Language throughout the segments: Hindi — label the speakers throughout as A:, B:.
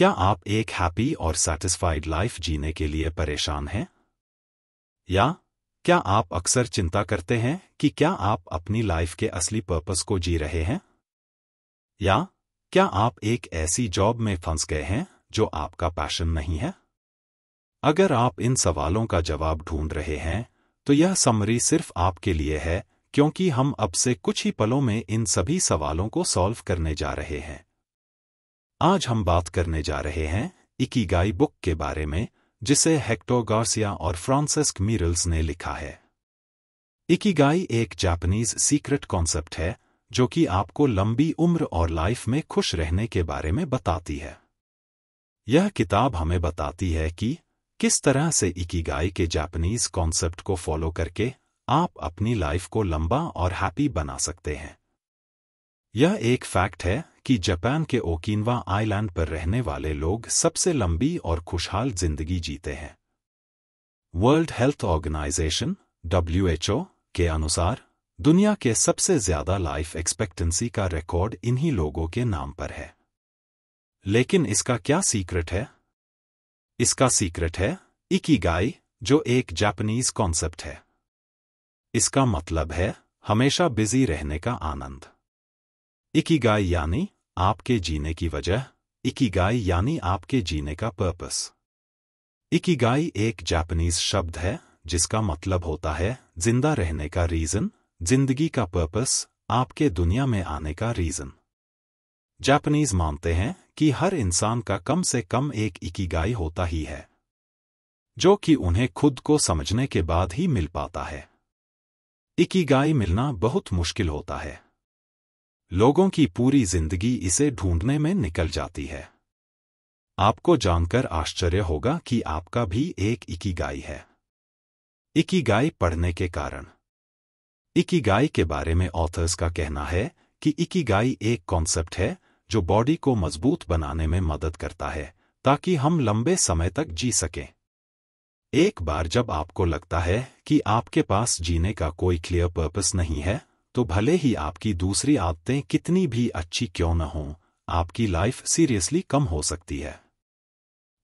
A: क्या आप एक हैप्पी और सैटिस्फाइड लाइफ जीने के लिए परेशान हैं? या क्या आप अक्सर चिंता करते हैं कि क्या आप अपनी लाइफ के असली पर्पस को जी रहे हैं? या क्या आप एक ऐसी जॉब में फंस गए हैं जो आपका पैशन नहीं है? अगर आप इन सवालों का जवाब ढूंढ रहे हैं, तो यह समरी सिर्फ आपके लिए है, क्योंकि हम अब से कुछ ही पलों में इन सभी सवालों को सॉल्व करने जा रहे हैं। आज हम बात करने जा रहे हैं इकिगाई बुक के बारे में, जिसे हेक्टर गार्सिया और फ्रांसिस्क मीरल्स ने लिखा है। इकिगाई एक जापानीज सीक्रेट कॉन्सेप्ट है जो कि आपको लंबी उम्र और लाइफ में खुश रहने के बारे में बताती है। यह किताब हमें बताती है कि किस तरह से इकिगाई के जापानीज कॉन्सेप्ट को फॉलो करके आप अपनी लाइफ को लंबा और हैप्पी बना सकते हैं। यह एक फैक्ट है कि जापान के ओकिनावा आइलैंड पर रहने वाले लोग सबसे लंबी और खुशहाल जिंदगी जीते हैं। वर्ल्ड हेल्थ ऑर्गेनाइजेशन (WHO) के अनुसार दुनिया के सबसे ज्यादा लाइफ एक्सपेक्टेंसी का रिकॉर्ड इन्हीं लोगों के नाम पर है। लेकिन इसका क्या सीक्रेट है? इसका सीक्रेट है इकिगाई, जो एक जापानीज कॉन्सेप्ट है। इसका मतलब है हमेशा बिजी रहने का आनंद। इकिगाई यानी आपके जीने की वजह, इकिगाई यानी आपके जीने का पर्पस। इकिगाई एक जापानीज शब्द है जिसका मतलब होता है जिंदा रहने का रीजन, जिंदगी का पर्पस, आपके दुनिया में आने का रीजन। जापानीज मानते हैं कि हर इंसान का कम से कम एक इकिगाई होता ही है, जो कि उन्हें खुद को समझने के बाद ही मिल पाता है। इकिगाई मिलना बहुत मुश्किल होता है। लोगों की पूरी जिंदगी इसे ढूंढने में निकल जाती है। आपको जानकर आश्चर्य होगा कि आपका भी एक इकिगाई है। इकिगाई पढ़ने के कारण। इकिगाई के बारे में ऑथर्स का कहना है कि इकिगाई एक कॉन्सेप्ट है जो बॉडी को मजबूत बनाने में मदद करता है ताकि हम लंबे समय तक जी सकें। एक बार जब आपको लगता है कि आपके पास जीने का कोई क्लियर पर्पस नहीं है, तो भले ही आपकी दूसरी आदतें कितनी भी अच्छी क्यों न हों, आपकी लाइफ सीरियसली कम हो सकती है।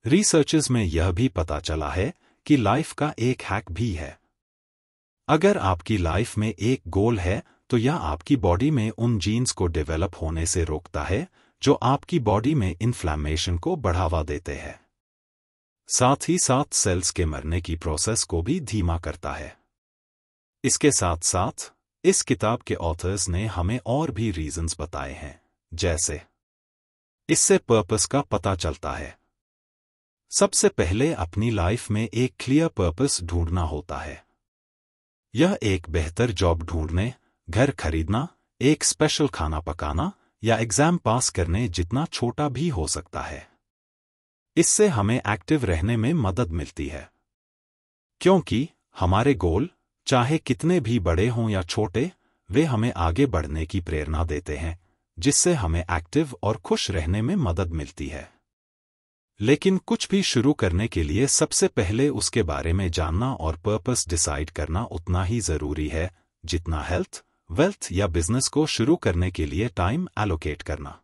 A: रिसर्चेस में यह भी पता चला है कि लाइफ का एक हैक भी है। अगर आपकी लाइफ में एक गोल है, तो यह आपकी बॉडी में उन जीन्स को डेवलप होने से रोकता है जो आपकी बॉडी में इन्फ्लेमेशन को बढ़ावा देते हैं। साथ ही साथ सेल्स के मरने की प्रोसेस को भी धीमा करता है। इसके साथ साथ इस किताब के ऑथर्स ने हमें और भी रीजंस बताए हैं, जैसे इससे पर्पस का पता चलता है। सबसे पहले अपनी लाइफ में एक क्लियर पर्पस ढूंढना होता है। यह एक बेहतर जॉब ढूंढने, घर खरीदना, एक स्पेशल खाना पकाना या एग्जाम पास करने जितना छोटा भी हो सकता है। इससे हमें एक्टिव रहने में मदद मिलती है, क्योंकि हमारे गोल, चाहे कितने भी बड़े हों या छोटे, वे हमें आगे बढ़ने की प्रेरणा देते हैं, जिससे हमें एक्टिव और खुश रहने में मदद मिलती है। लेकिन कुछ भी शुरू करने के लिए सबसे पहले उसके बारे में जानना और पर्पस डिसाइड करना उतना ही जरूरी है जितना हेल्थ, वेल्थ या बिजनेस को शुरू करने के लिए टाइम एलोकेट करना।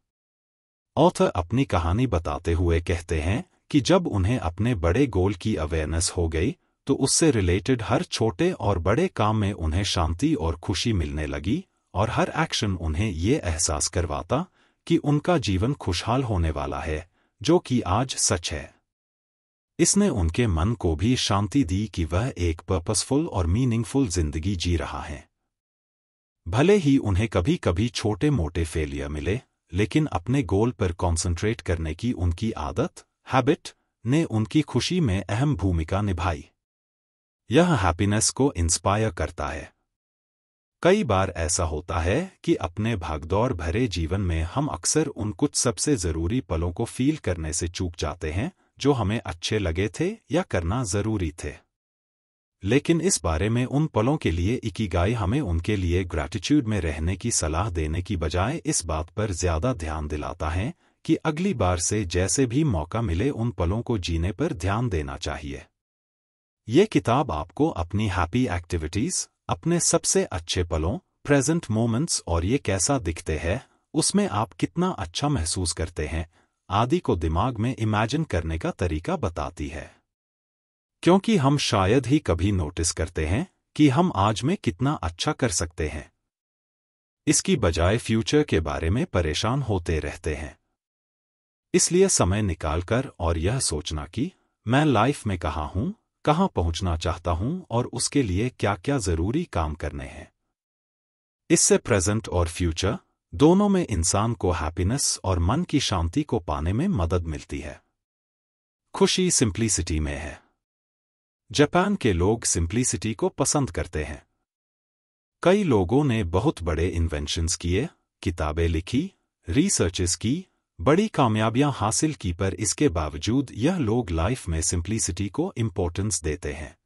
A: ऑथर अपनी कहानी बताते हुए कहते हैं कि जब उन्हें अपने बड़े गोल की अवेयरनेस हो गई, तो उससे रिलेटेड हर छोटे और बड़े काम में उन्हें शांति और खुशी मिलने लगी, और हर एक्शन उन्हें ये एहसास करवाता कि उनका जीवन खुशहाल होने वाला है, जो कि आज सच है। इसने उनके मन को भी शांति दी कि वह एक पर्पसफुल और मीनिंगफुल जिंदगी जी रहा है। भले ही उन्हें कभी कभी छोटे मोटे फेलियर मिले, लेकिन अपने गोल पर कॉन्सेंट्रेट करने की उनकी आदत, हैबिट, ने उनकी खुशी में अहम भूमिका निभाई। यह हैप्पीनेस को इंस्पायर करता है। कई बार ऐसा होता है कि अपने भागदौड़ भरे जीवन में हम अक्सर उन कुछ सबसे जरूरी पलों को फील करने से चूक जाते हैं जो हमें अच्छे लगे थे या करना जरूरी थे। लेकिन इस बारे में उन पलों के लिए इकिगाई हमें उनके लिए ग्रैटिट्यूड में रहने की सलाह देने की बजाय इस बात पर ज्यादा ध्यान दिलाता है कि अगली बार से जैसे भी मौका मिले उन पलों को जीने पर ध्यान देना चाहिए। ये किताब आपको अपनी हैप्पी एक्टिविटीज, अपने सबसे अच्छे पलों, प्रेजेंट मोमेंट्स और ये कैसा दिखते हैं, उसमें आप कितना अच्छा महसूस करते हैं, आदि को दिमाग में इमेजिन करने का तरीका बताती है। क्योंकि हम शायद ही कभी नोटिस करते हैं कि हम आज में कितना अच्छा कर सकते हैं। इसकी बजाय फ्यूचर के बारे में परेशान होते रहते हैं। इसलिए समय निकालकर और यह सोचना कि मैं लाइफ में कहाँ हूं, कहाँ पहुंचना चाहता हूं और उसके लिए क्या क्या जरूरी काम करने हैं। इससे प्रेजेंट और फ्यूचर दोनों में इंसान को हैप्पीनेस और मन की शांति को पाने में मदद मिलती है। खुशी सिंप्लिसिटी में है। जापान के लोग सिंप्लिसिटी को पसंद करते हैं। कई लोगों ने बहुत बड़े इन्वेंशंस किए, किताबें लिखी, रिसर्चेस की, बड़ी कामयाबियां हासिल की, पर इसके बावजूद यह लोग लाइफ में सिंप्लिसिटी को इंपॉर्टेंस देते हैं।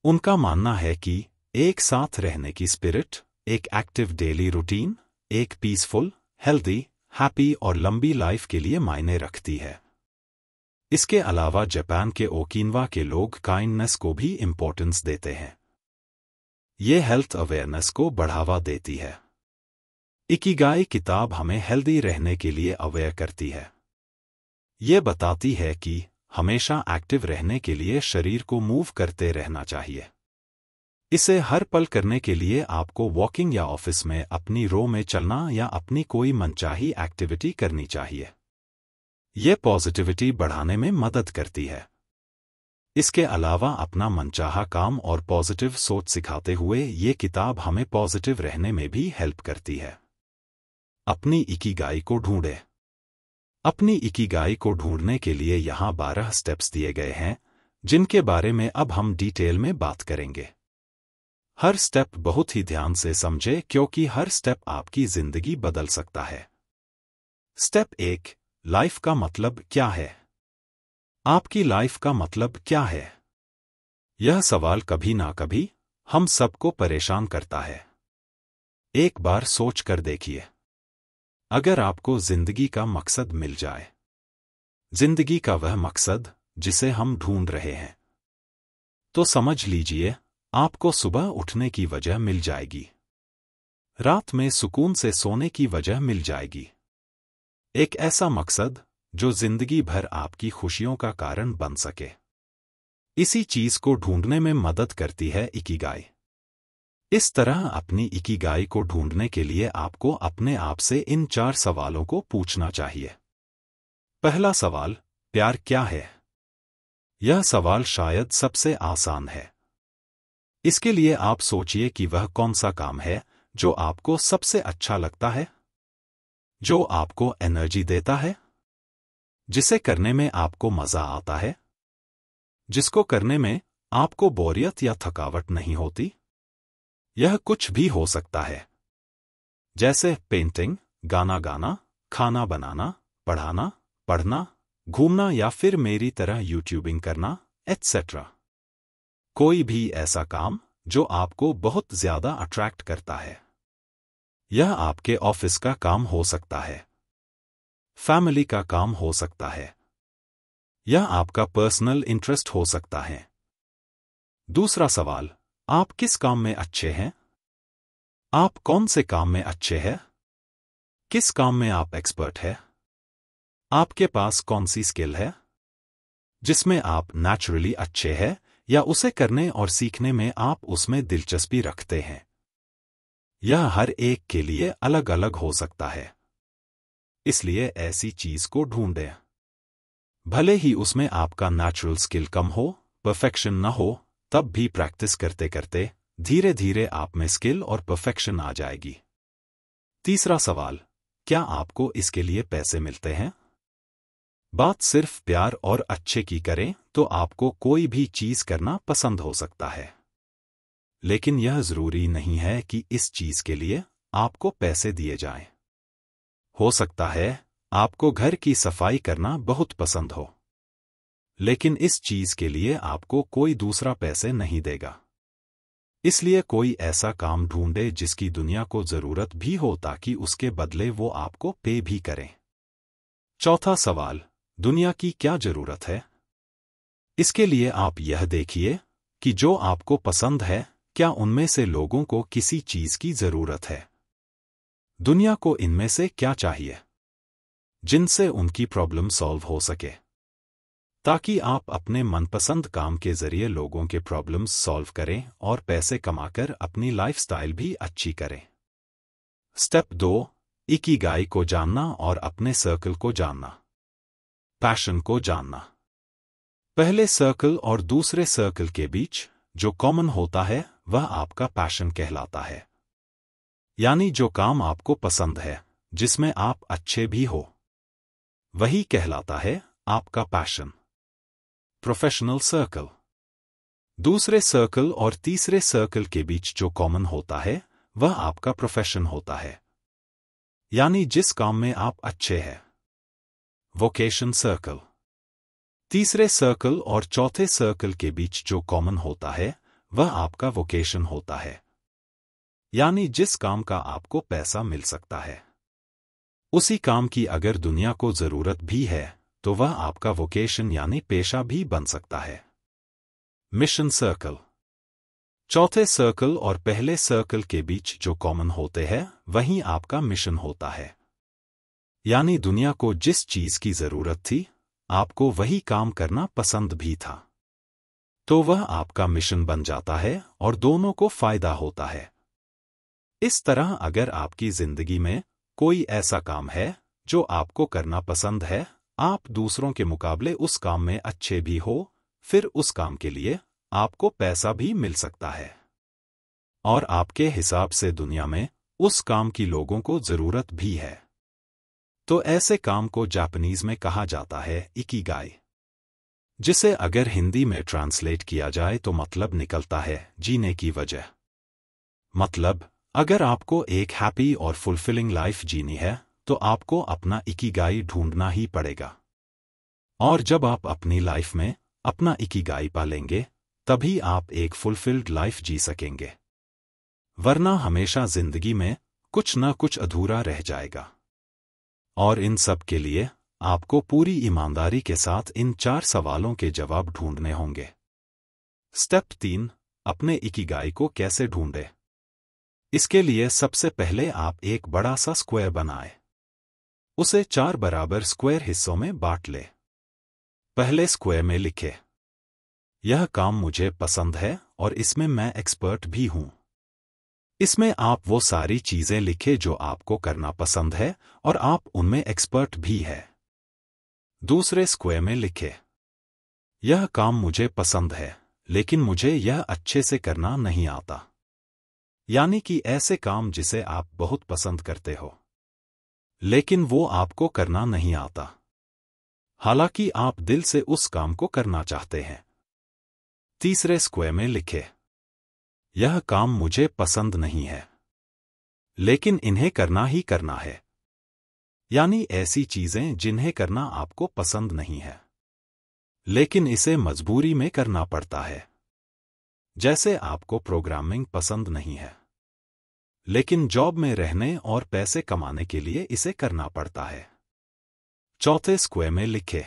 A: उनका मानना है कि एक साथ रहने की स्पिरिट, एक एक्टिव डेली रूटीन, एक पीसफुल, हेल्दी, हैप्पी और लंबी लाइफ के लिए मायने रखती है। इसके अलावा जापान के ओकिनावा के लोग काइंडनेस को भी इंपॉर्टेंस देते हैं। ये हेल्थ अवेयरनेस को बढ़ावा देती है। इकिगाई किताब हमें हेल्दी रहने के लिए अवेयर करती है। ये बताती है कि हमेशा एक्टिव रहने के लिए शरीर को मूव करते रहना चाहिए। इसे हर पल करने के लिए आपको वॉकिंग या ऑफिस में अपनी रो में चलना या अपनी कोई मनचाही एक्टिविटी करनी चाहिए। ये पॉजिटिविटी बढ़ाने में मदद करती है। इसके अलावा अपना मनचाहा काम और पॉजिटिव सोच सिखाते हुए ये किताब हमें पॉजिटिव रहने में भी हेल्प करती है। अपनी इकिगाई को ढूंढें। अपनी इकिगाई को ढूंढने के लिए यहाँ 12 स्टेप्स दिए गए हैं, जिनके बारे में अब हम डिटेल में बात करेंगे। हर स्टेप बहुत ही ध्यान से समझे, क्योंकि हर स्टेप आपकी जिंदगी बदल सकता है। स्टेप 1, लाइफ का मतलब क्या है? आपकी लाइफ का मतलब क्या है? यह सवाल कभी ना कभी हम सबको परेशान करता है। एक बार सोच कर देखिए, अगर आपको जिंदगी का मकसद मिल जाए, जिंदगी का वह मकसद जिसे हम ढूंढ रहे हैं, तो समझ लीजिए आपको सुबह उठने की वजह मिल जाएगी, रात में सुकून से सोने की वजह मिल जाएगी। एक ऐसा मकसद जो जिंदगी भर आपकी खुशियों का कारण बन सके। इसी चीज को ढूंढने में मदद करती है इकिगाई। इस तरह अपनी इकिगाई को ढूंढने के लिए आपको अपने आप से इन 4 सवालों को पूछना चाहिए। पहला सवाल, प्यार क्या है? यह सवाल शायद सबसे आसान है। इसके लिए आप सोचिए कि वह कौन सा काम है जो आपको सबसे अच्छा लगता है, जो आपको एनर्जी देता है, जिसे करने में आपको मजा आता है, जिसको करने में आपको बोरियत या थकावट नहीं होती। यह कुछ भी हो सकता है, जैसे पेंटिंग, गाना गाना, खाना बनाना, पढ़ना, घूमना या फिर मेरी तरह यूट्यूबिंग करना, एटसेट्रा। कोई भी ऐसा काम जो आपको बहुत ज्यादा अट्रैक्ट करता है। यह आपके ऑफिस का काम हो सकता है, फैमिली का काम हो सकता है, यह आपका पर्सनल इंटरेस्ट हो सकता है। दूसरा सवाल, आप किस काम में अच्छे हैं? आप कौन से काम में अच्छे हैं? किस काम में आप एक्सपर्ट हैं? आपके पास कौन सी स्किल है जिसमें आप नेचुरली अच्छे हैं या उसे करने और सीखने में आप उसमें दिलचस्पी रखते हैं? यह हर एक के लिए अलग अलग हो सकता है। इसलिए ऐसी चीज को ढूंढें। भले ही उसमें आपका नेचुरल स्किल कम हो, परफेक्शन न हो, तब भी प्रैक्टिस करते करते धीरे धीरे आप में स्किल और परफेक्शन आ जाएगी। तीसरा सवाल, क्या आपको इसके लिए पैसे मिलते हैं? बात सिर्फ प्यार और अच्छे की करें तो आपको कोई भी चीज करना पसंद हो सकता है, लेकिन यह जरूरी नहीं है कि इस चीज के लिए आपको पैसे दिए जाएं। हो सकता है आपको घर की सफाई करना बहुत पसंद हो, लेकिन इस चीज के लिए आपको कोई दूसरा पैसे नहीं देगा। इसलिए कोई ऐसा काम ढूंढे जिसकी दुनिया को जरूरत भी हो, ताकि उसके बदले वो आपको पे भी करें। चौथा सवाल, दुनिया की क्या जरूरत है? इसके लिए आप यह देखिए कि जो आपको पसंद है, क्या उनमें से लोगों को किसी चीज की जरूरत है? दुनिया को इनमें से क्या चाहिए? जिनसे उनकी प्रॉब्लम सॉल्व हो सके, ताकि आप अपने मनपसंद काम के जरिए लोगों के प्रॉब्लम्स सॉल्व करें और पैसे कमाकर अपनी लाइफस्टाइल भी अच्छी करें। स्टेप 2, इकिगाई को जानना और अपने सर्कल को जानना। पैशन को जानना। पहले सर्कल और दूसरे सर्कल के बीच जो कॉमन होता है वह आपका पैशन कहलाता है, यानी जो काम आपको पसंद है, जिसमें आप अच्छे भी हो, वही कहलाता है आपका पैशन। Professional circle. दूसरे सर्कल और तीसरे सर्कल के बीच जो कॉमन होता है वह आपका प्रोफेशन होता है, यानी जिस काम में आप अच्छे हैं। Vocation circle. तीसरे सर्कल और चौथे सर्कल के बीच जो कॉमन होता है वह आपका वोकेशन होता है, यानी जिस काम का आपको पैसा मिल सकता है, उसी काम की अगर दुनिया को जरूरत भी है तो वह आपका वोकेशन यानी पेशा भी बन सकता है। Mission circle. चौथे सर्कल और पहले सर्कल के बीच जो कॉमन होते हैं वही आपका मिशन होता है, यानी दुनिया को जिस चीज की जरूरत थी आपको वही काम करना पसंद भी था, तो वह आपका मिशन बन जाता है और दोनों को फायदा होता है। इस तरह अगर आपकी जिंदगी में कोई ऐसा काम है जो आपको करना पसंद है, आप दूसरों के मुकाबले उस काम में अच्छे भी हो, फिर उस काम के लिए आपको पैसा भी मिल सकता है और आपके हिसाब से दुनिया में उस काम की लोगों को जरूरत भी है, तो ऐसे काम को जापानीज में कहा जाता है इकिगाई, जिसे अगर हिंदी में ट्रांसलेट किया जाए तो मतलब निकलता है जीने की वजह। मतलब अगर आपको एक हैप्पी और फुलफिलिंग लाइफ जीनी है तो आपको अपना इकिगाई ढूंढना ही पड़ेगा, और जब आप अपनी लाइफ में अपना इकिगाई पालेंगे तभी आप एक फुलफिल्ड लाइफ जी सकेंगे, वरना हमेशा जिंदगी में कुछ न कुछ अधूरा रह जाएगा। और इन सब के लिए आपको पूरी ईमानदारी के साथ इन 4 सवालों के जवाब ढूंढने होंगे। स्टेप 3, अपने इकिगाई को कैसे ढूंढें। इसके लिए सबसे पहले आप एक बड़ा सा स्क्वायर बनाएं, उसे 4 बराबर स्क्वायर हिस्सों में बांट लें। पहले स्क्वायर में लिखें, यह काम मुझे पसंद है और इसमें मैं एक्सपर्ट भी हूं। इसमें आप वो सारी चीजें लिखें जो आपको करना पसंद है और आप उनमें एक्सपर्ट भी है। दूसरे स्क्वायर में लिखें, यह काम मुझे पसंद है लेकिन मुझे यह अच्छे से करना नहीं आता, यानी कि ऐसे काम जिसे आप बहुत पसंद करते हो लेकिन वो आपको करना नहीं आता, हालांकि आप दिल से उस काम को करना चाहते हैं। तीसरे स्क्वायर में लिखें, यह काम मुझे पसंद नहीं है लेकिन इन्हें करना ही करना है, यानी ऐसी चीजें जिन्हें करना आपको पसंद नहीं है लेकिन इसे मजबूरी में करना पड़ता है। जैसे आपको प्रोग्रामिंग पसंद नहीं है लेकिन जॉब में रहने और पैसे कमाने के लिए इसे करना पड़ता है। चौथे स्क्वायर में लिखें,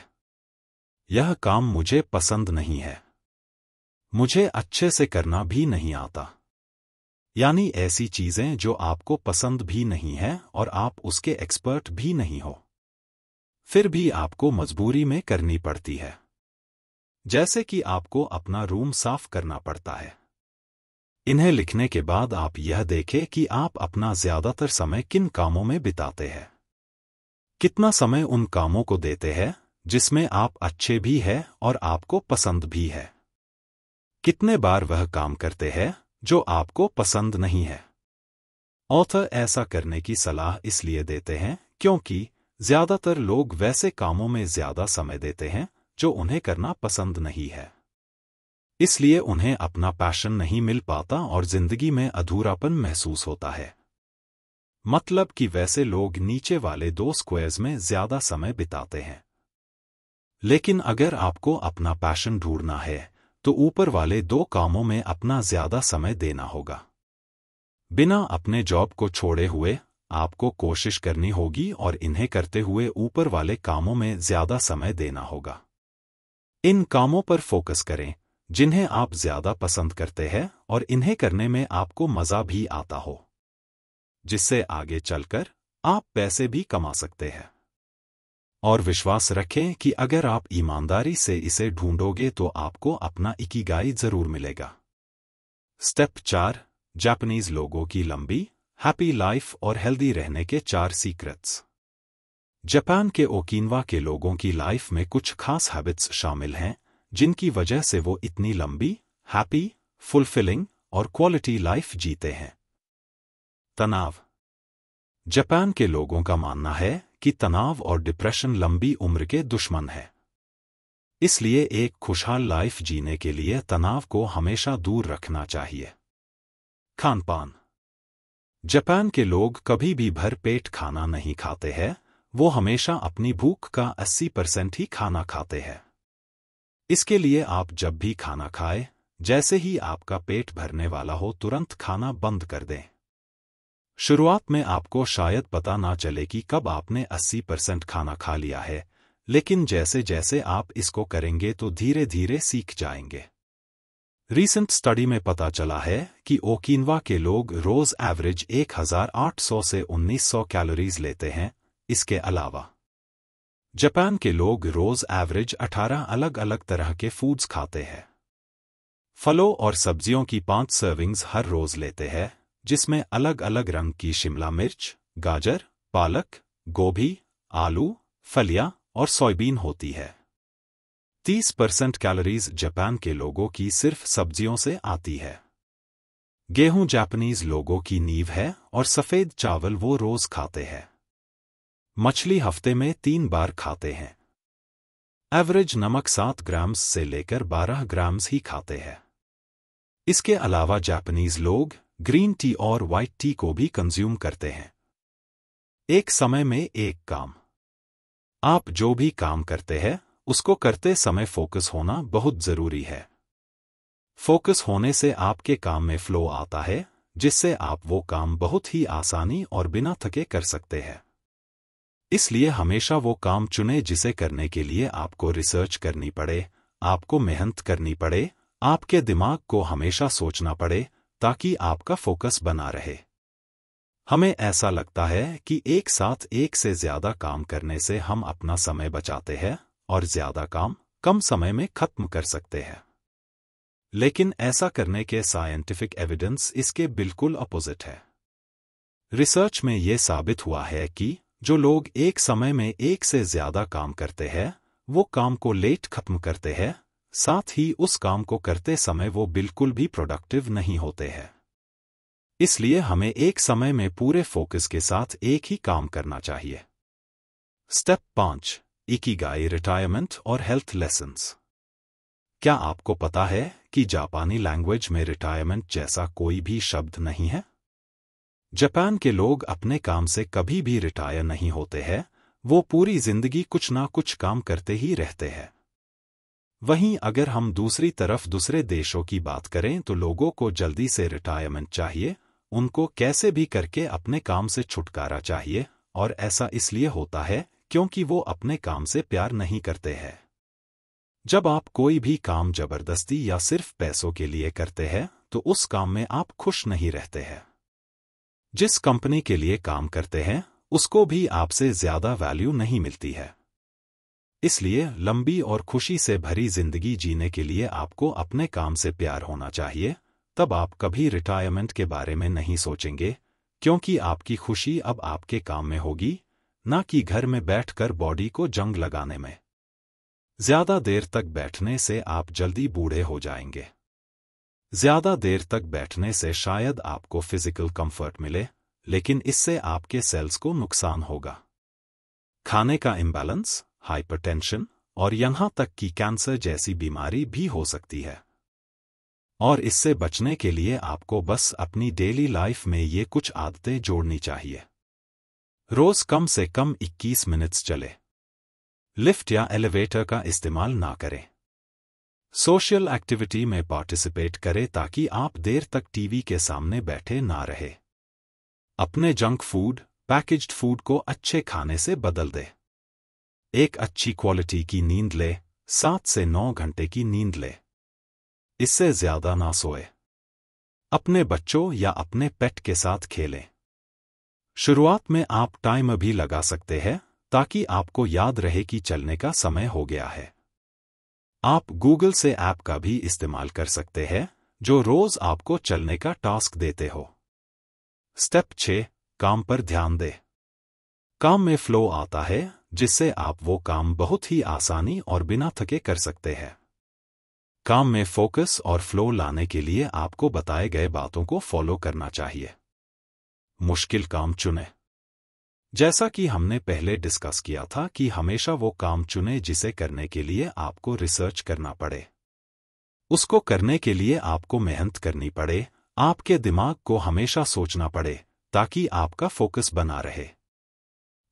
A: यह काम मुझे पसंद नहीं है, मुझे अच्छे से करना भी नहीं आता, यानी ऐसी चीजें जो आपको पसंद भी नहीं है और आप उसके एक्सपर्ट भी नहीं हो, फिर भी आपको मजबूरी में करनी पड़ती है। जैसे कि आपको अपना रूम साफ करना पड़ता है। इन्हें लिखने के बाद आप यह देखें कि आप अपना ज्यादातर समय किन कामों में बिताते हैं, कितना समय उन कामों को देते हैं जिसमें आप अच्छे भी हैं और आपको पसंद भी है, कितने बार वह काम करते हैं जो आपको पसंद नहीं है। ऑथर ऐसा करने की सलाह इसलिए देते हैं क्योंकि ज्यादातर लोग वैसे कामों में ज्यादा समय देते हैं जो उन्हें करना पसंद नहीं है, इसलिए उन्हें अपना पैशन नहीं मिल पाता और जिंदगी में अधूरापन महसूस होता है। मतलब कि वैसे लोग नीचे वाले 2 स्क्वायर्स में ज्यादा समय बिताते हैं। लेकिन अगर आपको अपना पैशन ढूंढना है तो ऊपर वाले 2 कामों में अपना ज्यादा समय देना होगा। बिना अपने जॉब को छोड़े हुए आपको कोशिश करनी होगी और इन्हें करते हुए ऊपर वाले कामों में ज्यादा समय देना होगा। इन कामों पर फोकस करें जिन्हें आप ज्यादा पसंद करते हैं और इन्हें करने में आपको मजा भी आता हो, जिससे आगे चलकर आप पैसे भी कमा सकते हैं। और विश्वास रखें कि अगर आप ईमानदारी से इसे ढूंढोगे तो आपको अपना इकिगाई जरूर मिलेगा। स्टेप 4, जापानीज लोगों की लंबी, हैप्पी लाइफ और हेल्दी रहने के 4 सीक्रेट्स। जापान के ओकिनावा के लोगों की लाइफ में कुछ खास हैबिट्स शामिल हैं, जिनकी वजह से वो इतनी लंबी, हैप्पी, फुलफिलिंग और क्वालिटी लाइफ जीते हैं। तनाव। जापान के लोगों का मानना है कि तनाव और डिप्रेशन लंबी उम्र के दुश्मन है। इसलिए एक खुशहाल लाइफ जीने के लिए तनाव को हमेशा दूर रखना चाहिए। खानपान। जापान के लोग कभी भी भर पेट खाना नहीं खाते हैं, वो हमेशा अपनी भूख का 80% ही खाना खाते हैं। इसके लिए आप जब भी खाना खाएं, जैसे ही आपका पेट भरने वाला हो तुरंत खाना बंद कर दें। शुरुआत में आपको शायद पता ना चले कि कब आपने 80% खाना खा लिया है, लेकिन जैसे जैसे आप इसको करेंगे तो धीरे धीरे सीख जाएंगे। रीसेंट स्टडी में पता चला है कि ओकिनावा के लोग रोज एवरेज 1800 से 1900 कैलोरीज लेते हैं। इसके अलावा जापान के लोग रोज एवरेज 18 अलग अलग तरह के फूड्स खाते हैं। फलों और सब्जियों की 5 सर्विंग्स हर रोज लेते हैं, जिसमें अलग अलग रंग की शिमला मिर्च, गाजर, पालक, गोभी, आलू, फलियां और सोयाबीन होती है। 30% कैलोरीज जापान के लोगों की सिर्फ सब्जियों से आती है। गेहूं जापानीज लोगों की नींव है और सफेद चावल वो रोज खाते हैं। मछली हफ्ते में 3 बार खाते हैं। एवरेज नमक 7 ग्राम्स से लेकर 12 ग्राम्स ही खाते हैं। इसके अलावा जापानीज लोग ग्रीन टी और व्हाइट टी को भी कंज्यूम करते हैं। एक समय में एक काम। आप जो भी काम करते हैं उसको करते समय फोकस होना बहुत जरूरी है। फोकस होने से आपके काम में फ्लो आता है, जिससे आप वो काम बहुत ही आसानी और बिना थके कर सकते हैं। इसलिए हमेशा वो काम चुने जिसे करने के लिए आपको रिसर्च करनी पड़े, आपको मेहनत करनी पड़े, आपके दिमाग को हमेशा सोचना पड़े, ताकि आपका फोकस बना रहे। हमें ऐसा लगता है कि एक साथ एक से ज्यादा काम करने से हम अपना समय बचाते हैं और ज्यादा काम कम समय में खत्म कर सकते हैं। लेकिन ऐसा करने के साइंटिफिक एविडेंस इसके बिल्कुल अपोजिट है। रिसर्च में यह साबित हुआ है कि जो लोग एक समय में एक से ज्यादा काम करते हैं, वो काम को लेट खत्म करते हैं, साथ ही उस काम को करते समय वो बिल्कुल भी प्रोडक्टिव नहीं होते हैं। इसलिए हमें एक समय में पूरे फोकस के साथ एक ही काम करना चाहिए। स्टेप 5, इकिगाई, रिटायरमेंट और हेल्थ लेसन्स। क्या आपको पता है कि जापानी लैंग्वेज में रिटायरमेंट जैसा कोई भी शब्द नहीं है? जापान के लोग अपने काम से कभी भी रिटायर नहीं होते हैं, वो पूरी जिंदगी कुछ ना कुछ काम करते ही रहते हैं। वहीं अगर हम दूसरी तरफ दूसरे देशों की बात करें तो लोगों को जल्दी से रिटायरमेंट चाहिए, उनको कैसे भी करके अपने काम से छुटकारा चाहिए, और ऐसा इसलिए होता है क्योंकि वो अपने काम से प्यार नहीं करते हैं। जब आप कोई भी काम जबरदस्ती या सिर्फ पैसों के लिए करते हैं तो उस काम में आप खुश नहीं रहते हैं। जिस कंपनी के लिए काम करते हैं उसको भी आपसे ज्यादा वैल्यू नहीं मिलती है। इसलिए लंबी और खुशी से भरी जिंदगी जीने के लिए आपको अपने काम से प्यार होना चाहिए, तब आप कभी रिटायरमेंट के बारे में नहीं सोचेंगे, क्योंकि आपकी खुशी अब आपके काम में होगी, ना कि घर में बैठकर बॉडी को जंग लगाने में। ज्यादा देर तक बैठने से आप जल्दी बूढ़े हो जाएंगे। ज्यादा देर तक बैठने से शायद आपको फिजिकल कंफर्ट मिले, लेकिन इससे आपके सेल्स को नुकसान होगा। खाने का इम्बैलेंस, हाइपरटेंशन और यहां तक कि कैंसर जैसी बीमारी भी हो सकती है। और इससे बचने के लिए आपको बस अपनी डेली लाइफ में ये कुछ आदतें जोड़नी चाहिए। रोज कम से कम 21 मिनट्स चले। लिफ्ट या एलिवेटर का इस्तेमाल ना करें। सोशल एक्टिविटी में पार्टिसिपेट करें ताकि आप देर तक टीवी के सामने बैठे ना रहे। अपने जंक फूड, पैकेज्ड फूड को अच्छे खाने से बदल दें। एक अच्छी क्वालिटी की नींद ले, 7 से 9 घंटे की नींद ले। इससे ज्यादा ना सोए। अपने बच्चों या अपने पेट के साथ खेलें। शुरुआत में आप टाइमर भी लगा सकते हैं ताकि आपको याद रहे कि चलने का समय हो गया है। आप गूगल से ऐप का भी इस्तेमाल कर सकते हैं जो रोज आपको चलने का टास्क देते हो। स्टेप 6, काम पर ध्यान दें। काम में फ्लो आता है जिससे आप वो काम बहुत ही आसानी और बिना थके कर सकते हैं। काम में फोकस और फ्लो लाने के लिए आपको बताए गए बातों को फॉलो करना चाहिए। मुश्किल काम चुनें। जैसा कि हमने पहले डिस्कस किया था कि हमेशा वो काम चुनें जिसे करने के लिए आपको रिसर्च करना पड़े। उसको करने के लिए आपको मेहनत करनी पड़े, आपके दिमाग को हमेशा सोचना पड़े ताकि आपका फोकस बना रहे।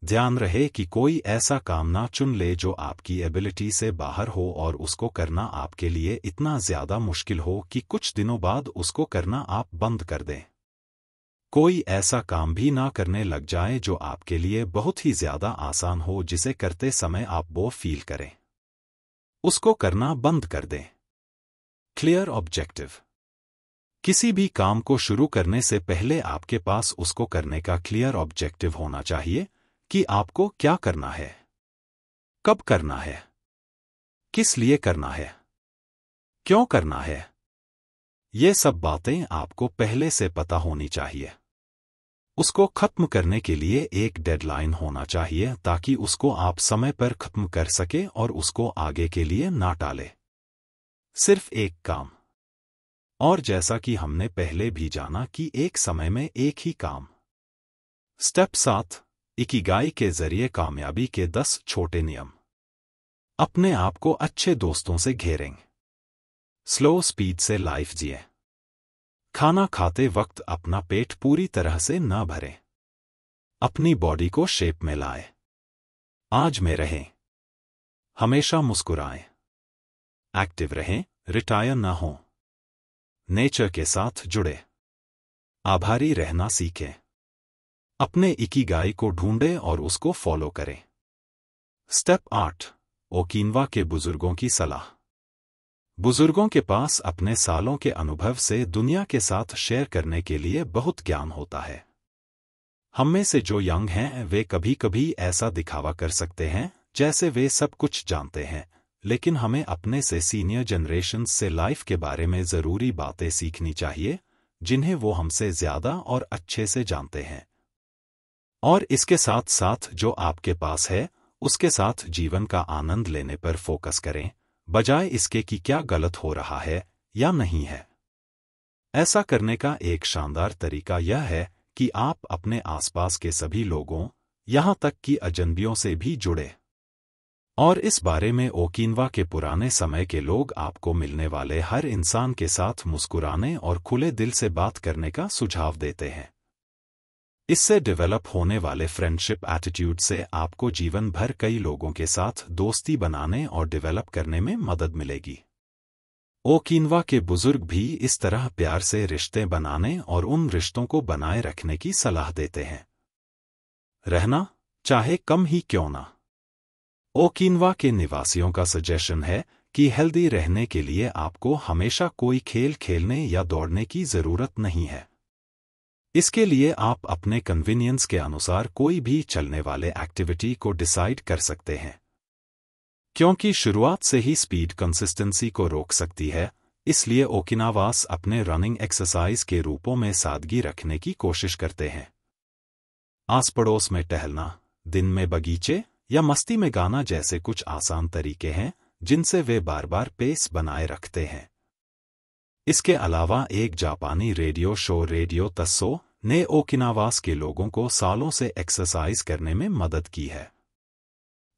A: ध्यान रहे कि कोई ऐसा काम ना चुन ले जो आपकी एबिलिटी से बाहर हो और उसको करना आपके लिए इतना ज्यादा मुश्किल हो कि कुछ दिनों बाद उसको करना आप बंद कर दें। कोई ऐसा काम भी ना करने लग जाए जो आपके लिए बहुत ही ज्यादा आसान हो जिसे करते समय आप बोर फील करें। उसको करना बंद कर दें। Clear objective. किसी भी काम को शुरू करने से पहले आपके पास उसको करने का क्लियर ऑब्जेक्टिव होना चाहिए कि आपको क्या करना है, कब करना है, किस लिए करना है, क्यों करना है। ये सब बातें आपको पहले से पता होनी चाहिए। उसको खत्म करने के लिए एक डेडलाइन होना चाहिए ताकि उसको आप समय पर खत्म कर सके और उसको आगे के लिए ना टाले। सिर्फ एक काम। और जैसा कि हमने पहले भी जाना कि एक समय में एक ही काम। स्टेप 7, इकिगाई के जरिए कामयाबी के 10 छोटे नियम। अपने आप को अच्छे दोस्तों से घेरें। स्लो स्पीड से लाइफ जिए। खाना खाते वक्त अपना पेट पूरी तरह से न भरें। अपनी बॉडी को शेप में लाएं। आज में रहें। हमेशा मुस्कुराएं। एक्टिव रहें, रिटायर न हों। नेचर के साथ जुड़े। आभारी रहना सीखें। अपने इकिगाई को ढूंढें और उसको फॉलो करें। स्टेप 8, ओकिनावा के बुजुर्गों की सलाह। बुजुर्गों के पास अपने सालों के अनुभव से दुनिया के साथ शेयर करने के लिए बहुत ज्ञान होता है। हम में से जो यंग हैं वे कभी कभी ऐसा दिखावा कर सकते हैं जैसे वे सब कुछ जानते हैं, लेकिन हमें अपने से सीनियर जनरेशन से लाइफ के बारे में ज़रूरी बातें सीखनी चाहिए जिन्हें वो हमसे ज़्यादा और अच्छे से जानते हैं। और इसके साथ साथ जो आपके पास है उसके साथ जीवन का आनंद लेने पर फोकस करें, बजाय इसके कि क्या गलत हो रहा है या नहीं है। ऐसा करने का एक शानदार तरीका यह है कि आप अपने आसपास के सभी लोगों, यहां तक कि अजनबियों से भी जुड़े। और इस बारे में ओकिनावा के पुराने समय के लोग आपको मिलने वाले हर इंसान के साथ मुस्कुराने और खुले दिल से बात करने का सुझाव देते हैं। इससे डेवलप होने वाले फ्रेंडशिप एटीट्यूड से आपको जीवन भर कई लोगों के साथ दोस्ती बनाने और डेवलप करने में मदद मिलेगी। ओकिनावा के बुजुर्ग भी इस तरह प्यार से रिश्ते बनाने और उन रिश्तों को बनाए रखने की सलाह देते हैं। रहना, चाहे कम ही क्यों ना। ओकिनावा के निवासियों का सजेशन है कि हेल्दी रहने के लिए आपको हमेशा कोई खेल खेलने या दौड़ने की जरूरत नहीं है। इसके लिए आप अपने कन्वीनियंस के अनुसार कोई भी चलने वाले एक्टिविटी को डिसाइड कर सकते हैं। क्योंकि शुरुआत से ही स्पीड कंसिस्टेंसी को रोक सकती है, इसलिए ओकिनावास अपने रनिंग एक्सरसाइज के रूपों में सादगी रखने की कोशिश करते हैं। आस पड़ोस में टहलना, दिन में बगीचे या मस्ती में गाना जैसे कुछ आसान तरीके हैं जिनसे वे बार बार पेस बनाए रखते हैं। इसके अलावा एक जापानी रेडियो शो रेडियो तस्सो ने ओकिनावास के लोगों को सालों से एक्सरसाइज करने में मदद की है।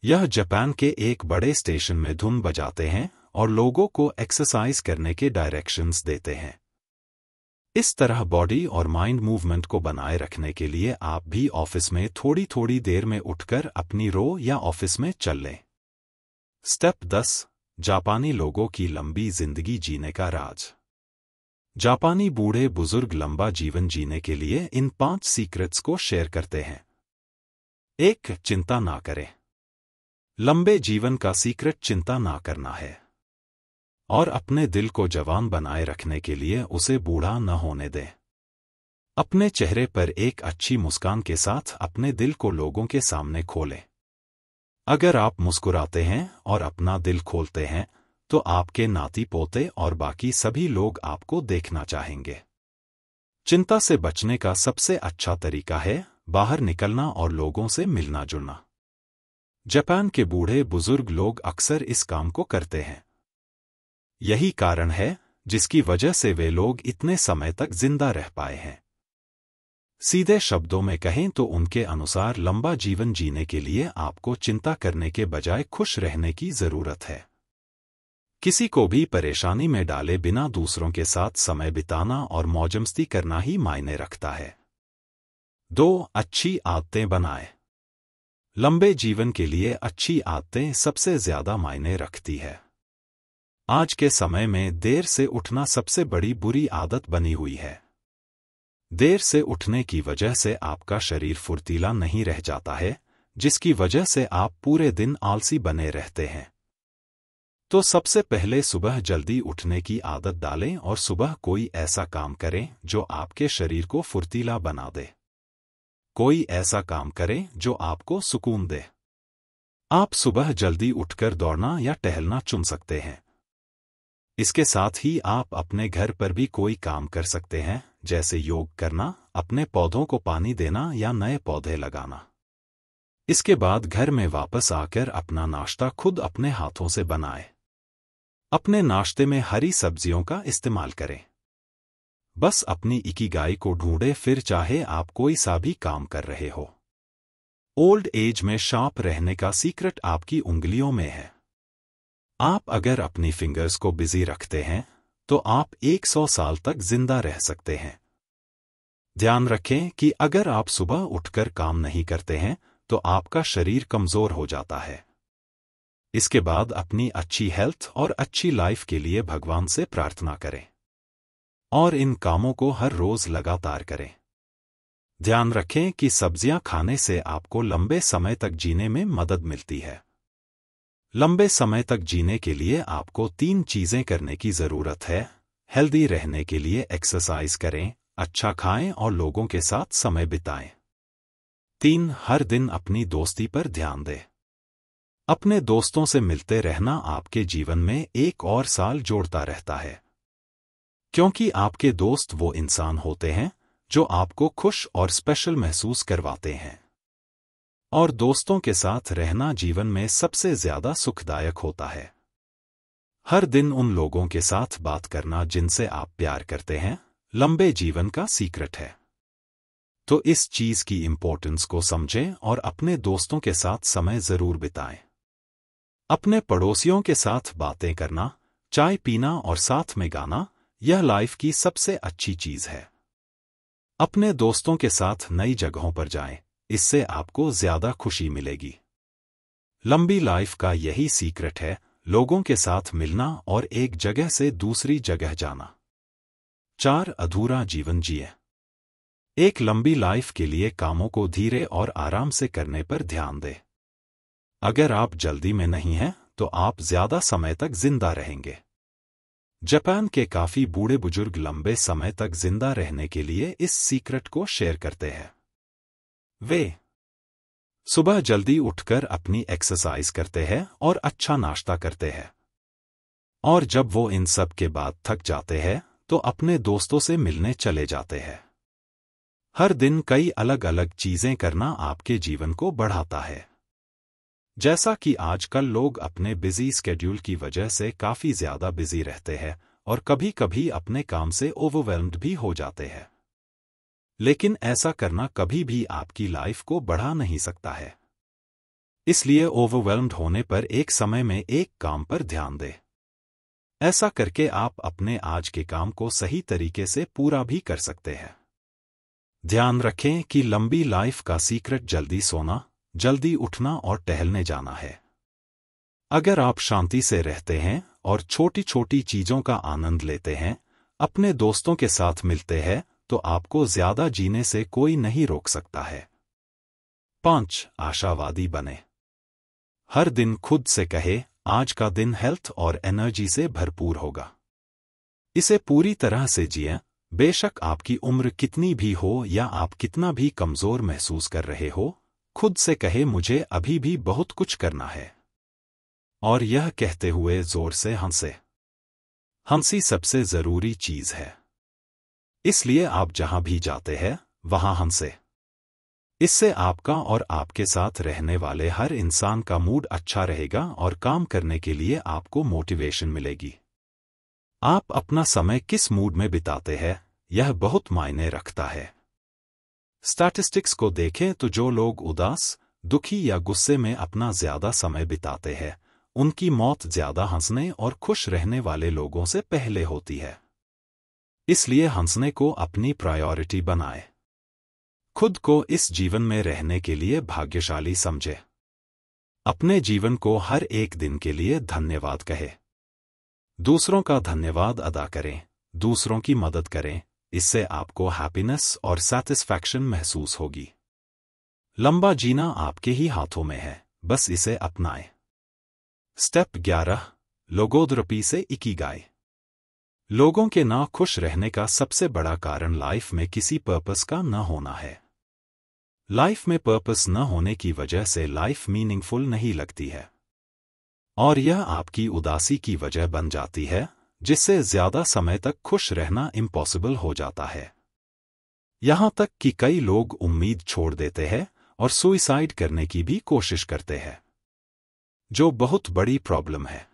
A: यह जापान के एक बड़े स्टेशन में धुन बजाते हैं और लोगों को एक्सरसाइज करने के डायरेक्शंस देते हैं। इस तरह बॉडी और माइंड मूवमेंट को बनाए रखने के लिए आप भी ऑफिस में थोड़ी थोड़ी देर में उठकर अपनी रो या ऑफिस में चल लें। स्टेप 10, जापानी लोगों की लंबी जिंदगी जीने का राज। जापानी बूढ़े बुजुर्ग लंबा जीवन जीने के लिए इन 5 सीक्रेट्स को शेयर करते हैं। 1, चिंता ना करें। लंबे जीवन का सीक्रेट चिंता ना करना है और अपने दिल को जवान बनाए रखने के लिए उसे बूढ़ा न होने दें। अपने चेहरे पर एक अच्छी मुस्कान के साथ अपने दिल को लोगों के सामने खोलें। अगर आप मुस्कुराते हैं और अपना दिल खोलते हैं, तो आपके नाती पोते और बाकी सभी लोग आपको देखना चाहेंगे। चिंता से बचने का सबसे अच्छा तरीका है बाहर निकलना और लोगों से मिलना जुलना। जापान के बूढ़े बुजुर्ग लोग अक्सर इस काम को करते हैं। यही कारण है जिसकी वजह से वे लोग इतने समय तक जिंदा रह पाए हैं। सीधे शब्दों में कहें तो उनके अनुसार लंबा जीवन जीने के लिए आपको चिंता करने के बजाय खुश रहने की जरूरत है। किसी को भी परेशानी में डाले बिना दूसरों के साथ समय बिताना और मौजमस्ती करना ही मायने रखता है। 2. अच्छी आदतें बनाएं। लंबे जीवन के लिए अच्छी आदतें सबसे ज्यादा मायने रखती है। आज के समय में देर से उठना सबसे बड़ी बुरी आदत बनी हुई है। देर से उठने की वजह से आपका शरीर फुर्तीला नहीं रह जाता है, जिसकी वजह से आप पूरे दिन आलसी बने रहते हैं। तो सबसे पहले सुबह जल्दी उठने की आदत डालें और सुबह कोई ऐसा काम करें जो आपके शरीर को फुर्तीला बना दे। कोई ऐसा काम करें जो आपको सुकून दे। आप सुबह जल्दी उठकर दौड़ना या टहलना चुन सकते हैं। इसके साथ ही आप अपने घर पर भी कोई काम कर सकते हैं, जैसे योग करना, अपने पौधों को पानी देना या नए पौधे लगाना। इसके बाद घर में वापस आकर अपना नाश्ता खुद अपने हाथों से बनाएं। अपने नाश्ते में हरी सब्जियों का इस्तेमाल करें। बस अपनी इकिगाई को ढूंढे, फिर चाहे आप कोई सा भी काम कर रहे हो। ओल्ड एज में शार्प रहने का सीक्रेट आपकी उंगलियों में है। आप अगर अपनी फिंगर्स को बिजी रखते हैं तो आप 100 साल तक जिंदा रह सकते हैं। ध्यान रखें कि अगर आप सुबह उठकर काम नहीं करते हैं तो आपका शरीर कमजोर हो जाता है। इसके बाद अपनी अच्छी हेल्थ और अच्छी लाइफ के लिए भगवान से प्रार्थना करें और इन कामों को हर रोज लगातार करें। ध्यान रखें कि सब्जियां खाने से आपको लंबे समय तक जीने में मदद मिलती है। लंबे समय तक जीने के लिए आपको 3 चीजें करने की जरूरत है। हेल्दी रहने के लिए एक्सरसाइज करें, अच्छा खाएं और लोगों के साथ समय बिताएं। 3. हर दिन अपनी दोस्ती पर ध्यान दें। अपने दोस्तों से मिलते रहना आपके जीवन में एक और साल जोड़ता रहता है, क्योंकि आपके दोस्त वो इंसान होते हैं जो आपको खुश और स्पेशल महसूस करवाते हैं। और दोस्तों के साथ रहना जीवन में सबसे ज्यादा सुखदायक होता है। हर दिन उन लोगों के साथ बात करना जिनसे आप प्यार करते हैं, लंबे जीवन का सीक्रेट है। तो इस चीज की इंपॉर्टेंस को समझें और अपने दोस्तों के साथ समय जरूर बिताएं। अपने पड़ोसियों के साथ बातें करना, चाय पीना और साथ में गाना, यह लाइफ की सबसे अच्छी चीज है। अपने दोस्तों के साथ नई जगहों पर जाएं, इससे आपको ज्यादा खुशी मिलेगी। लंबी लाइफ का यही सीक्रेट है, लोगों के साथ मिलना और एक जगह से दूसरी जगह जाना। 4. अधूरा जीवन जिए। एक लंबी लाइफ के लिए कामों को धीरे और आराम से करने पर ध्यान दें। अगर आप जल्दी में नहीं हैं तो आप ज्यादा समय तक जिंदा रहेंगे। जापान के काफी बूढ़े बुजुर्ग लंबे समय तक जिंदा रहने के लिए इस सीक्रेट को शेयर करते हैं। वे सुबह जल्दी उठकर अपनी एक्सरसाइज करते हैं और अच्छा नाश्ता करते हैं। और जब वो इन सब के बाद थक जाते हैं तो अपने दोस्तों से मिलने चले जाते हैं। हर दिन कई अलग अलग चीजें करना आपके जीवन को बढ़ाता है। जैसा कि आजकल लोग अपने बिजी स्केड्यूल की वजह से काफी ज्यादा बिजी रहते हैं और कभी कभी अपने काम से ओवरवेल्म्ड भी हो जाते हैं। लेकिन ऐसा करना कभी भी आपकी लाइफ को बढ़ा नहीं सकता है। इसलिए ओवरवेल्म्ड होने पर एक समय में एक काम पर ध्यान दें। ऐसा करके आप अपने आज के काम को सही तरीके से पूरा भी कर सकते हैं। ध्यान रखें कि लंबी लाइफ का सीक्रेट जल्दी सोना, जल्दी उठना और टहलने जाना है। अगर आप शांति से रहते हैं और छोटी छोटी चीजों का आनंद लेते हैं, अपने दोस्तों के साथ मिलते हैं, तो आपको ज्यादा जीने से कोई नहीं रोक सकता है। 5. आशावादी बने। हर दिन खुद से कहे, आज का दिन हेल्थ और एनर्जी से भरपूर होगा। इसे पूरी तरह से जिएं, बेशक आपकी उम्र कितनी भी हो या आप कितना भी कमजोर महसूस कर रहे हो, खुद से कहे मुझे अभी भी बहुत कुछ करना है। और यह कहते हुए जोर से हंसे। हंसी सबसे जरूरी चीज है। इसलिए आप जहां भी जाते हैं वहां हंसे। इससे आपका और आपके साथ रहने वाले हर इंसान का मूड अच्छा रहेगा और काम करने के लिए आपको मोटिवेशन मिलेगी। आप अपना समय किस मूड में बिताते हैं, यह बहुत मायने रखता है। स्टैटिस्टिक्स को देखें तो जो लोग उदास, दुखी या गुस्से में अपना ज्यादा समय बिताते हैं, उनकी मौत ज्यादा हंसने और खुश रहने वाले लोगों से पहले होती है। इसलिए हंसने को अपनी प्रायोरिटी बनाएं। खुद को इस जीवन में रहने के लिए भाग्यशाली समझे। अपने जीवन को हर एक दिन के लिए धन्यवाद कहे। दूसरों का धन्यवाद अदा करें, दूसरों की मदद करें, इससे आपको हैप्पीनेस और सैटिस्फैक्शन महसूस होगी। लंबा जीना आपके ही हाथों में है, बस इसे अपनाएं। स्टेप 11, लोगोथेरेपी से इकिगाई। लोगों के ना खुश रहने का सबसे बड़ा कारण लाइफ में किसी पर्पस का न होना है। लाइफ में पर्पस न होने की वजह से लाइफ मीनिंगफुल नहीं लगती है। और यह आपकी उदासी की वजह बन जाती है, जिससे ज्यादा समय तक खुश रहना इम्पॉसिबल हो जाता है। यहां तक कि कई लोग उम्मीद छोड़ देते हैं और सुइसाइड करने की भी कोशिश करते हैं, जो बहुत बड़ी प्रॉब्लम है।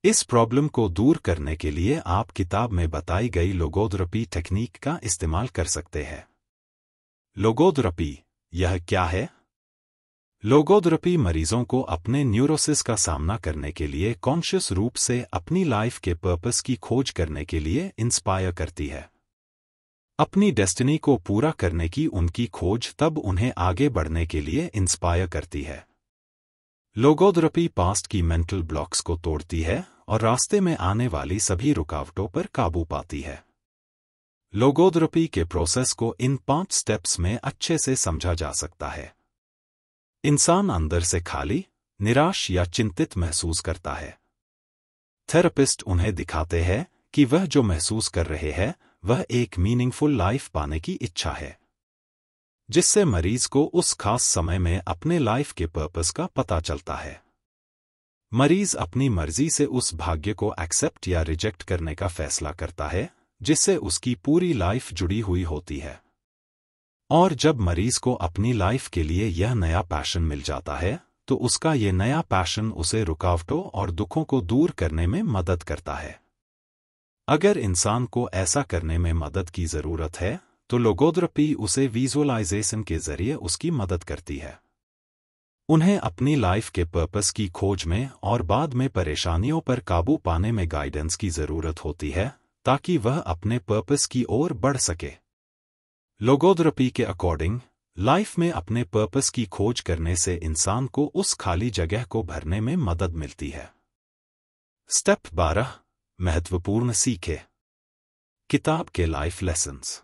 A: इस प्रॉब्लम को दूर करने के लिए आप किताब में बताई गई लोगोथेरेपी टेक्निक का इस्तेमाल कर सकते हैं। लोगोथेरेपी, यह क्या है? लोगोथेरेपी मरीजों को अपने न्यूरोसिस का सामना करने के लिए कॉन्शियस रूप से अपनी लाइफ के पर्पस की खोज करने के लिए इंस्पायर करती है। अपनी डेस्टिनी को पूरा करने की उनकी खोज तब उन्हें आगे बढ़ने के लिए इंस्पायर करती है। लोगोथेरेपी पास्ट की मेंटल ब्लॉक्स को तोड़ती है और रास्ते में आने वाली सभी रुकावटों पर काबू पाती है। लोगोथेरेपी के प्रोसेस को इन 5 स्टेप्स में अच्छे से समझा जा सकता है। इंसान अंदर से खाली, निराश या चिंतित महसूस करता है। थेरेपिस्ट उन्हें दिखाते हैं कि वह जो महसूस कर रहे हैं वह एक मीनिंगफुल लाइफ पाने की इच्छा है, जिससे मरीज को उस खास समय में अपने लाइफ के पर्पस का पता चलता है। मरीज अपनी मर्जी से उस भाग्य को एक्सेप्ट या रिजेक्ट करने का फैसला करता है, जिससे उसकी पूरी लाइफ जुड़ी हुई होती है। और जब मरीज को अपनी लाइफ के लिए यह नया पैशन मिल जाता है, तो उसका यह नया पैशन उसे रुकावटों और दुखों को दूर करने में मदद करता है। अगर इंसान को ऐसा करने में मदद की जरूरत है, तो लोगोथेरेपी उसे विजुअलाइजेशन के जरिए उसकी मदद करती है। उन्हें अपनी लाइफ के पर्पस की खोज में और बाद में परेशानियों पर काबू पाने में गाइडेंस की जरूरत होती है, ताकि वह अपने पर्पस की ओर बढ़ सके। लोगोथेरेपी के अकॉर्डिंग, लाइफ में अपने पर्पस की खोज करने से इंसान को उस खाली जगह को भरने में मदद मिलती है। स्टेप 12, महत्वपूर्ण सीखे। किताब के लाइफ लेसन्स।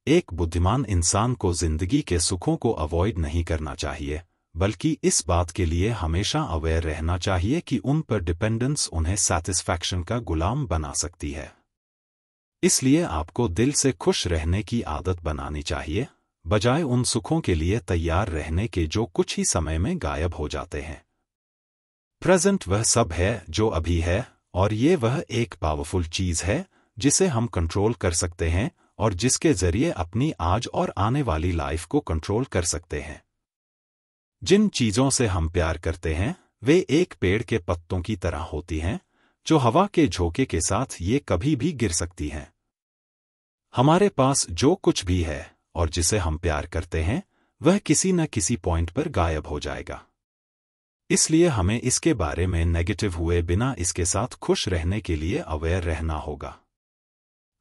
A: एक बुद्धिमान इंसान को जिंदगी के सुखों को अवॉइड नहीं करना चाहिए, बल्कि इस बात के लिए हमेशा अवेयर रहना चाहिए कि उन पर डिपेंडेंस उन्हें सैटिस्फैक्शन का गुलाम बना सकती है। इसलिए आपको दिल से खुश रहने की आदत बनानी चाहिए, बजाय उन सुखों के लिए तैयार रहने के जो कुछ ही समय में गायब हो जाते हैं। प्रेजेंट वह सब है जो अभी है, और ये वह एक पावरफुल चीज है जिसे हम कंट्रोल कर सकते हैं और जिसके जरिए अपनी आज और आने वाली लाइफ को कंट्रोल कर सकते हैं। जिन चीजों से हम प्यार करते हैं वे एक पेड़ के पत्तों की तरह होती हैं, जो हवा के झोंके के साथ ये कभी भी गिर सकती हैं। हमारे पास जो कुछ भी है और जिसे हम प्यार करते हैं, वह किसी न किसी पॉइंट पर गायब हो जाएगा। इसलिए हमें इसके बारे में नेगेटिव हुए बिना इसके साथ खुश रहने के लिए अवेयर रहना होगा।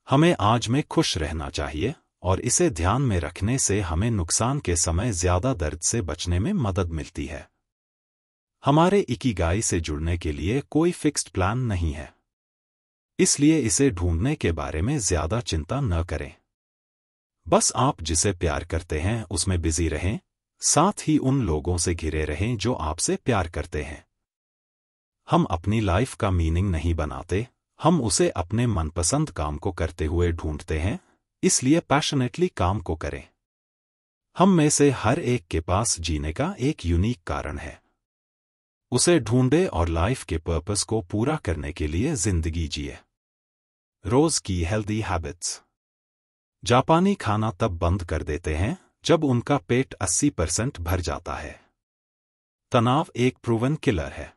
A: हमें आज में खुश रहना चाहिए, और इसे ध्यान में रखने से हमें नुकसान के समय ज्यादा दर्द से बचने में मदद मिलती है। हमारे इकिगाई से जुड़ने के लिए कोई फिक्स्ड प्लान नहीं है, इसलिए इसे ढूंढने के बारे में ज्यादा चिंता न करें। बस आप जिसे प्यार करते हैं उसमें बिजी रहें, साथ ही उन लोगों से घिरे रहें जो आपसे प्यार करते हैं। हम अपनी लाइफ का मीनिंग नहीं बनाते, हम उसे अपने मनपसंद काम को करते हुए ढूंढते हैं, इसलिए पैशनेटली काम को करें। हम में से हर एक के पास जीने का एक यूनिक कारण है। उसे ढूंढे और लाइफ के पर्पस को पूरा करने के लिए जिंदगी जिए। रोज की हेल्दी हैबिट्स। जापानी खाना तब बंद कर देते हैं जब उनका पेट 80% भर जाता है। तनाव एक प्रूवन किलर है।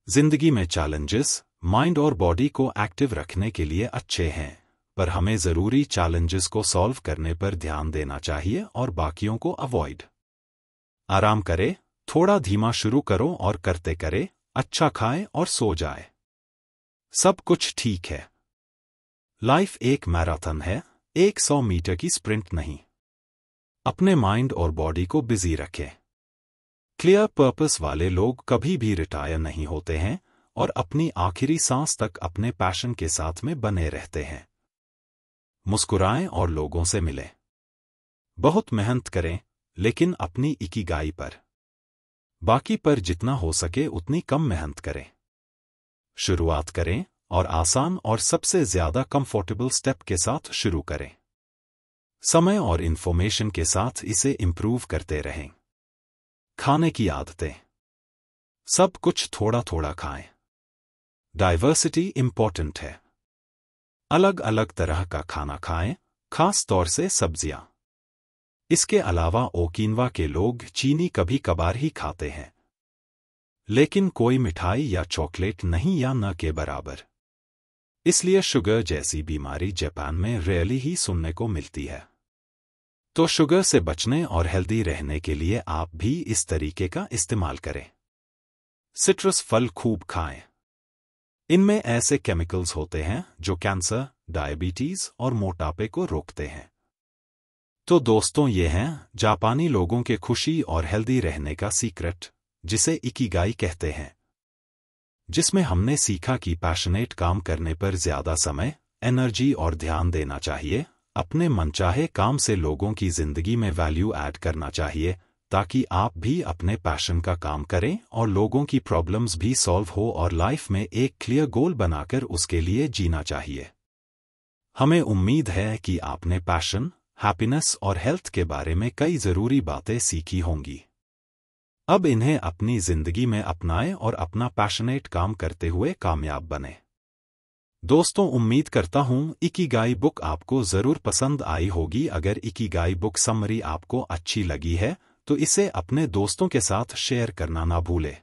A: जिंदगी में चैलेंजेस माइंड और बॉडी को एक्टिव रखने के लिए अच्छे हैं, पर हमें जरूरी चैलेंजेस को सॉल्व करने पर ध्यान देना चाहिए और बाकियों को अवॉइड। आराम करे, थोड़ा धीमा शुरू करो और करते करे, अच्छा खाए और सो जाए। सब कुछ ठीक है। लाइफ एक मैराथन है, 100 मीटर की स्प्रिंट नहीं। अपने माइंड और बॉडी को बिजी रखें। क्लियर पर्पस वाले लोग कभी भी रिटायर नहीं होते हैं और अपनी आखिरी सांस तक अपने पैशन के साथ में बने रहते हैं। मुस्कुराएं और लोगों से मिलें। बहुत मेहनत करें, लेकिन अपनी इकिगाई पर। बाकी पर जितना हो सके उतनी कम मेहनत करें। शुरुआत करें और आसान और सबसे ज्यादा कंफर्टेबल स्टेप के साथ शुरू करें। समय और इंफॉर्मेशन के साथ इसे इंप्रूव करते रहें। खाने की आदतें। सब कुछ थोड़ा थोड़ा खाएं। डाइवर्सिटी इंपॉर्टेंट है। अलग अलग तरह का खाना खाएं, खास तौर से सब्जियां। इसके अलावा ओकिनावा के लोग चीनी कभी कभार ही खाते हैं, लेकिन कोई मिठाई या चॉकलेट नहीं या न के बराबर। इसलिए शुगर जैसी बीमारी जापान में रेयरली ही सुनने को मिलती है। तो शुगर से बचने और हेल्दी रहने के लिए आप भी इस तरीके का इस्तेमाल करें। सिट्रस फल खूब खाएं। इनमें ऐसे केमिकल्स होते हैं जो कैंसर, डायबिटीज और मोटापे को रोकते हैं। तो दोस्तों, ये हैं जापानी लोगों के खुशी और हेल्दी रहने का सीक्रेट, जिसे इकिगाई कहते हैं, जिसमें हमने सीखा कि पैशनेट काम करने पर ज्यादा समय, एनर्जी और ध्यान देना चाहिए। अपने मनचाहे काम से लोगों की जिंदगी में वैल्यू ऐड करना चाहिए, ताकि आप भी अपने पैशन का काम करें और लोगों की प्रॉब्लम्स भी सॉल्व हो और लाइफ में एक क्लियर गोल बनाकर उसके लिए जीना चाहिए। हमें उम्मीद है कि आपने पैशन, हैप्पीनेस और हेल्थ के बारे में कई जरूरी बातें सीखी होंगी। अब इन्हें अपनी जिंदगी में अपनाएं और अपना पैशनेट काम करते हुए कामयाब बने। दोस्तों, उम्मीद करता हूं इकिगाई बुक आपको जरूर पसंद आई होगी। अगर इकिगाई बुक समरी आपको अच्छी लगी है तो इसे अपने दोस्तों के साथ शेयर करना ना भूलें।